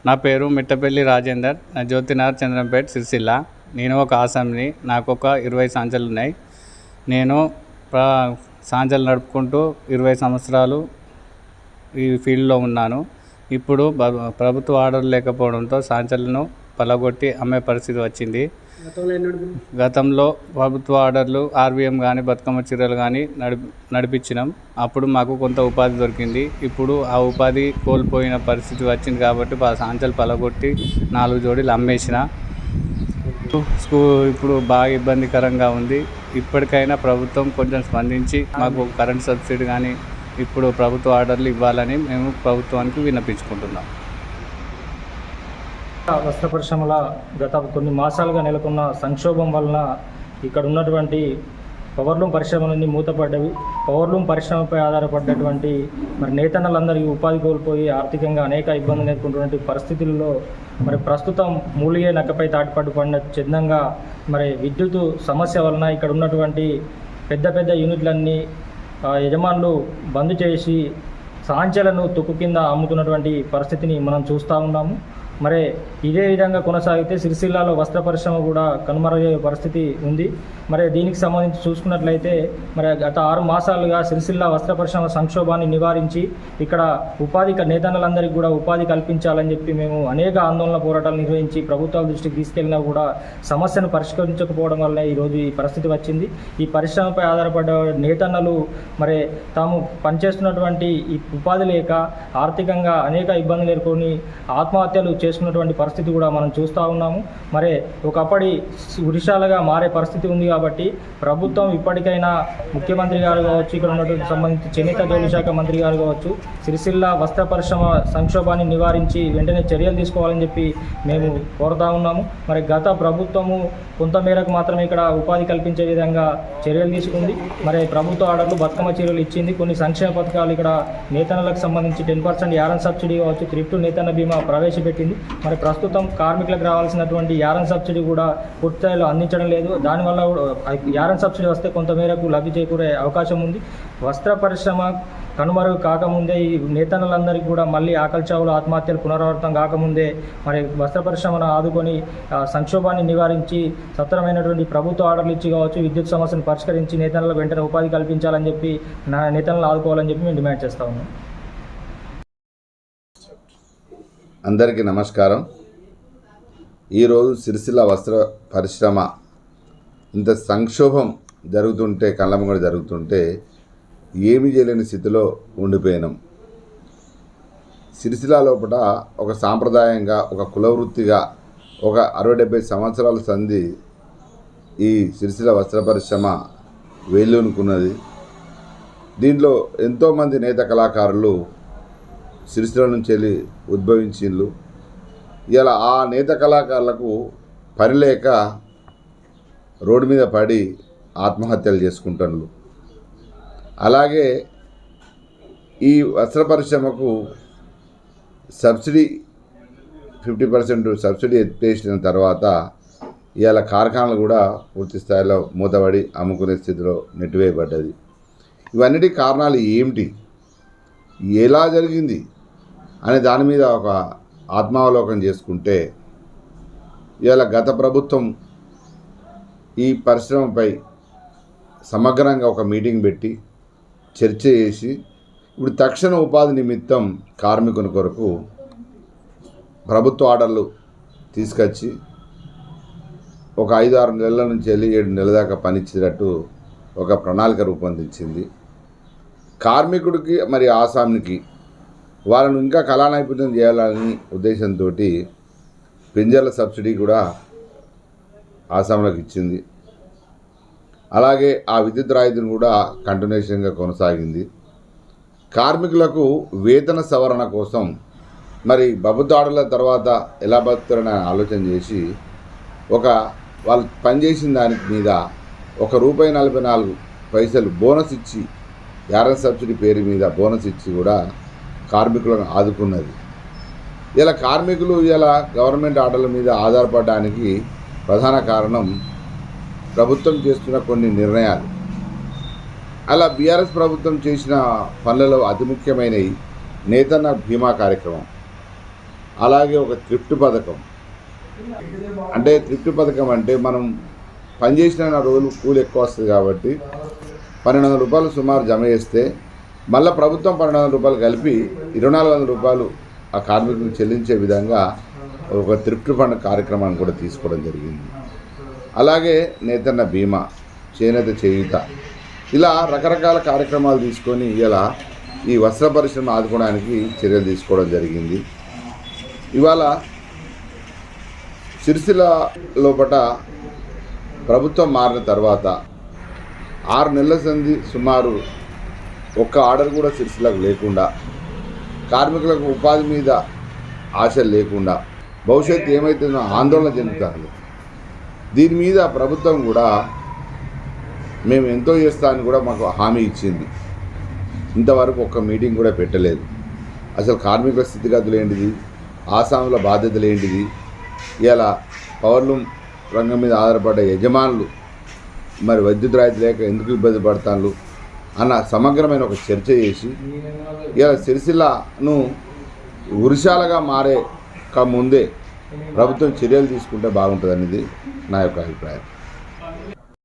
నా పేరు మిట్టపల్లి రాజేందర్. నా జ్యోతినగర్ చంద్రంపేట సిరిసిల్ల. నేను ఒక ఆసామిని. నాకు ఒక 20 సంవత్సరాలు ఉన్నాయి. నేను సాంజలు నడుపుకుంటూ 20 సంవత్సరాలు ఈ ఫీల్డ్లో ఉన్నాను. ఇప్పుడు ప్రభుత్వ ఆర్డర్ లేకపోవడంతో సాంజలను పలగొట్టి అమ్మే పరిస్థితి వచ్చింది. గతంలో ప్రభుత్వ ఆర్డర్లు ఆర్వీఎం కానీ బతుకమ్మ చీరలు కానీ నడిపించినాం. అప్పుడు మాకు కొంత ఉపాధి దొరికింది. ఇప్పుడు ఆ ఉపాధి కోల్పోయిన పరిస్థితి వచ్చింది కాబట్టి సాంచలు పలగొట్టి 4 జోడీలు అమ్మేసిన. ఇప్పుడు బాగా ఇబ్బందికరంగా ఉంది. ఇప్పటికైనా ప్రభుత్వం కొంచెం స్పందించి మాకు కరెంట్ సబ్సిడీ కానీ ఇప్పుడు ప్రభుత్వ ఆర్డర్లు ఇవ్వాలని మేము ప్రభుత్వానికి విన్నపించుకుంటున్నాం. వస్త్ర పరిశ్రమల గత కొన్ని మాసాలుగా నెలకొన్న సంక్షోభం వలన ఇక్కడ ఉన్నటువంటి పవర్లూమ్ పరిశ్రమలన్నీ మూతపడ్డవి. పవర్లూమ్ పరిశ్రమపై ఆధారపడ్డటువంటి నేతన్నలందరికీ ఉపాధి కోల్పోయి ఆర్థికంగా అనేక ఇబ్బందులు ఎదుర్కొంటున్నటువంటి పరిస్థితుల్లో ప్రస్తుతం మూలిగే నక్కపై తాటిపట్టు పడిన చిన్నంగా విద్యుత్ సమస్య వలన ఇక్కడ ఉన్నటువంటి పెద్ద పెద్ద యూనిట్లన్నీ యజమానులు బంద్ చేసి సాంచలను తుక్కు కింద అమ్ముతున్నటువంటి పరిస్థితిని మనం చూస్తూ ఉన్నాము. ఇదే విధంగా కొనసాగితే సిరిసిల్లాలో వస్త్ర పరిశ్రమ కూడా కనుమరుగయ్యే పరిస్థితి ఉంది. దీనికి సంబంధించి చూసుకున్నట్లయితే గత 6 మాసాలుగా సిరిసిల్ల వస్త్ర పరిశ్రమ సంక్షోభాన్ని నివారించి ఇక్కడ నేతన్నలందరికీ కూడా ఉపాధి కల్పించాలని చెప్పి మేము అనేక ఆందోళన పోరాటాలు నిర్వహించి ప్రభుత్వాల దృష్టికి తీసుకెళ్లినా కూడా సమస్యను పరిష్కరించకపోవడం వల్ల ఈరోజు ఈ పరిస్థితి వచ్చింది. ఈ పరిశ్రమపై ఆధారపడ్డ నేతన్నలు తాము పనిచేస్తున్నటువంటి ఈ ఉపాధి లేక ఆర్థికంగా అనేక ఇబ్బందులు ఎదుర్కొని ఆత్మహత్యలు చేసుకున్నటువంటి పరిస్థితి కూడా మనం చూస్తూ ఉన్నాము. ఒకప్పటి ఉరిశాలగా మారే పరిస్థితి ఉంది కాబట్టి ప్రభుత్వం ఇప్పటికైనా ముఖ్యమంత్రి గారు కావచ్చు, ఇక్కడ ఉన్నటువంటి సంబంధించి చేనేత జౌళి శాఖ మంత్రి గారు కావచ్చు, సిరిసిల్ల వస్త్ర పరిశ్రమ సంక్షోభాన్ని నివారించి వెంటనే చర్యలు తీసుకోవాలని చెప్పి మేము కోరుతా ఉన్నాము. గత ప్రభుత్వము కొంతమేరకు మాత్రమే ఇక్కడ ఉపాధి కల్పించే విధంగా చర్యలు తీసుకుంది. ప్రభుత్వ ఆర్డర్లు బతుకమ్మ చీరలు ఇచ్చింది. కొన్ని సంక్షేమ పథకాలు ఇక్కడ నేతన్నలకు సంబంధించి 10% యారన్ సబ్సిడీ కావచ్చు, త్రిఫ్ట్ నేతన్న బీమా ప్రవేశపెట్టింది. ప్రస్తుతం కార్మికులకు రావాల్సినటువంటి యారన్ సబ్సిడీ కూడా పూర్తిస్థాయిలో అందించడం లేదు. దానివల్ల యారన్ సబ్సిడీ వస్తే కొంతమేరకు లబ్ధి చేకూరే అవకాశం ఉంది. వస్త్ర పరిశ్రమ కనుమరుగు కాకముందే ఈ నేతన్నలందరికీ కూడా మళ్ళీ ఆకలి చావులు ఆత్మహత్యలు పునరావృతం కాకముందే వస్త్ర పరిశ్రమను ఆదుకొని సంక్షోభాన్ని నివారించి సత్వరమైనటువంటి ప్రభుత్వ ఆర్డర్లు ఇచ్చి కావచ్చు, విద్యుత్ సమస్యను పరిష్కరించి నేతన్నలకు వెంటనే ఉపాధి కల్పించాలని చెప్పి నేతన్నలు ఆదుకోవాలని చెప్పి మేము డిమాండ్ చేస్తూ ఉన్నాం. అందరికీ నమస్కారం. ఈరోజు సిరిసిల్ల వస్త్ర పరిశ్రమ ఇంత సంక్షోభం జరుగుతుంటే, కళ్ళమ్మగడ జరుగుతుంటే ఏమీ చేయలేని స్థితిలో ఉండిపోయినాం. సిరిసిల్ల లోపల ఒక సాంప్రదాయంగా, ఒక కులవృత్తిగా ఒక 60-70 సంవత్సరాల సంధి ఈ సిరిసిల్ల వస్త్ర పరిశ్రమ వేళ్ళూనుకున్నది. దీంట్లో ఎంతోమంది నేత కళాకారులు సిరిసిల్ల నుంచి వెళ్ళి ఉద్భవించిండ్రు. ఇలా ఆ నేత కళాకారులకు పని లేక రోడ్డు మీద పడి ఆత్మహత్యలు చేసుకుంటున్నారు. అలాగే ఈ వస్త్ర పరిశ్రమకు సబ్సిడీ 50% సబ్సిడీ ఎత్తేసిన తర్వాత ఇవాళ కార్ఖానాలు కూడా పూర్తి స్థాయిలో మూతబడి అమ్ముకునే స్థితిలో నెట్టివేయబడ్డది. ఇవన్నిటి కారణాలు ఏమిటి, ఎలా జరిగింది అనే దాని మీద ఒక ఆత్మావలోకనం చేసుకుంటే ఇవాళ గత ప్రభుత్వం ఈ పరిశ్రమపై సమగ్రంగా ఒక మీటింగ్ పెట్టి చర్చ చేసి ఇప్పుడు తక్షణ ఉపాధి నిమిత్తం కార్మికుని కొరకు ప్రభుత్వ ఆర్డర్లు తీసుకొచ్చి ఒక 5-6 నెలల నుంచి వెళ్ళి 7 నెలల దాకా పనిచ్చేటట్టు ఒక ప్రణాళిక రూపొందించింది. కార్మికుడికి ఆసామికి వాళ్ళను ఇంకా కళా నైపుణ్యం చేయాలని ఉద్దేశంతో పింజర్ల సబ్సిడీ కూడా ఆసాములకు ఇచ్చింది. అలాగే ఆ విద్యుత్ రాయితీని కూడా కంటిన్యూషన్గా కొనసాగింది. కార్మికులకు వేతన సవరణ కోసం ప్రభుత్వ ఆర్డర్ల తర్వాత ఎలా బతుకుతారని ఆలోచన చేసి వాళ్ళు పనిచేసిన దానికి మీద ₹1.44 బోనస్ ఇచ్చి, యారన్ సబ్సిడీ పేరు మీద బోనస్ ఇచ్చి కూడా కార్మికులను ఆదుకున్నది. ఇలా కార్మికులు గవర్నమెంట్ ఆర్డర్ల మీద ఆధారపడడానికి ప్రధాన కారణం ప్రభుత్వం చేస్తున్న కొన్ని నిర్ణయాలు. అలా బీఆర్ఎస్ ప్రభుత్వం చేసిన పనులలో అతి ముఖ్యమైనవి నేతన్న బీమా కార్యక్రమం. అలాగే ఒక థ్రిఫ్ట్ పథకం. అంటే థ్రిఫ్ట్ పథకం అంటే మనం పనిచేసిన రోజులు కూలి ఎక్కువ వస్తుంది కాబట్టి 1200 రూపాయలు సుమారు జమ చేస్తే మళ్ళీ ప్రభుత్వం 1200 రూపాయలు కలిపి 2400 రూపాయలు ఆ కార్మికులకు చెల్లించే విధంగా ఒక థ్రిఫ్ట్ ఫండ్ కార్యక్రమాన్ని కూడా తీసుకోవడం జరిగింది. అలాగే నేతన్న బీమా, చేనేత చేయూత, ఇలా రకరకాల కార్యక్రమాలు తీసుకొని ఇలా ఈ వస్త్ర పరిశ్రమ ఆదుకోవడానికి చర్యలు తీసుకోవడం జరిగింది. ఇవాళ సిరిసిల్ల లోపట ప్రభుత్వం మారిన తర్వాత 6 నెలల సంది సుమారు ఒక్క ఆర్డర్ కూడా సిరిసిల్లకు లేకుండా, కార్మికులకు ఉపాధి మీద ఆశలు లేకుండా, భవిష్యత్తు ఏమైతుందో ఆందోళన చెందుతారు. దీని మీద ప్రభుత్వం కూడా మేము ఎంతో చేస్తామని కూడా మాకు హామీ ఇచ్చింది. ఇంతవరకు ఒక్క మీటింగ్ కూడా పెట్టలేదు. అసలు కార్మికుల స్థితిగతులు ఏంటిది, ఆసాముల బాధ్యతలు ఏంటిది, ఇలా పవర్లూమ్ రంగం మీద ఆధారపడ్డ యజమానులు మరి విద్యుత్ రాయితీ లేక ఎందుకు ఇబ్బంది పడతారు అన్న సమగ్రమైన ఒక చర్చ చేసి ఇలా సిరిసిల్లను ఉరిశాలగా మారే ముందే ప్రభుత్వం చర్యలు తీసుకుంటే బాగుంటుంది అనేది నా యొక్క అభిప్రాయం.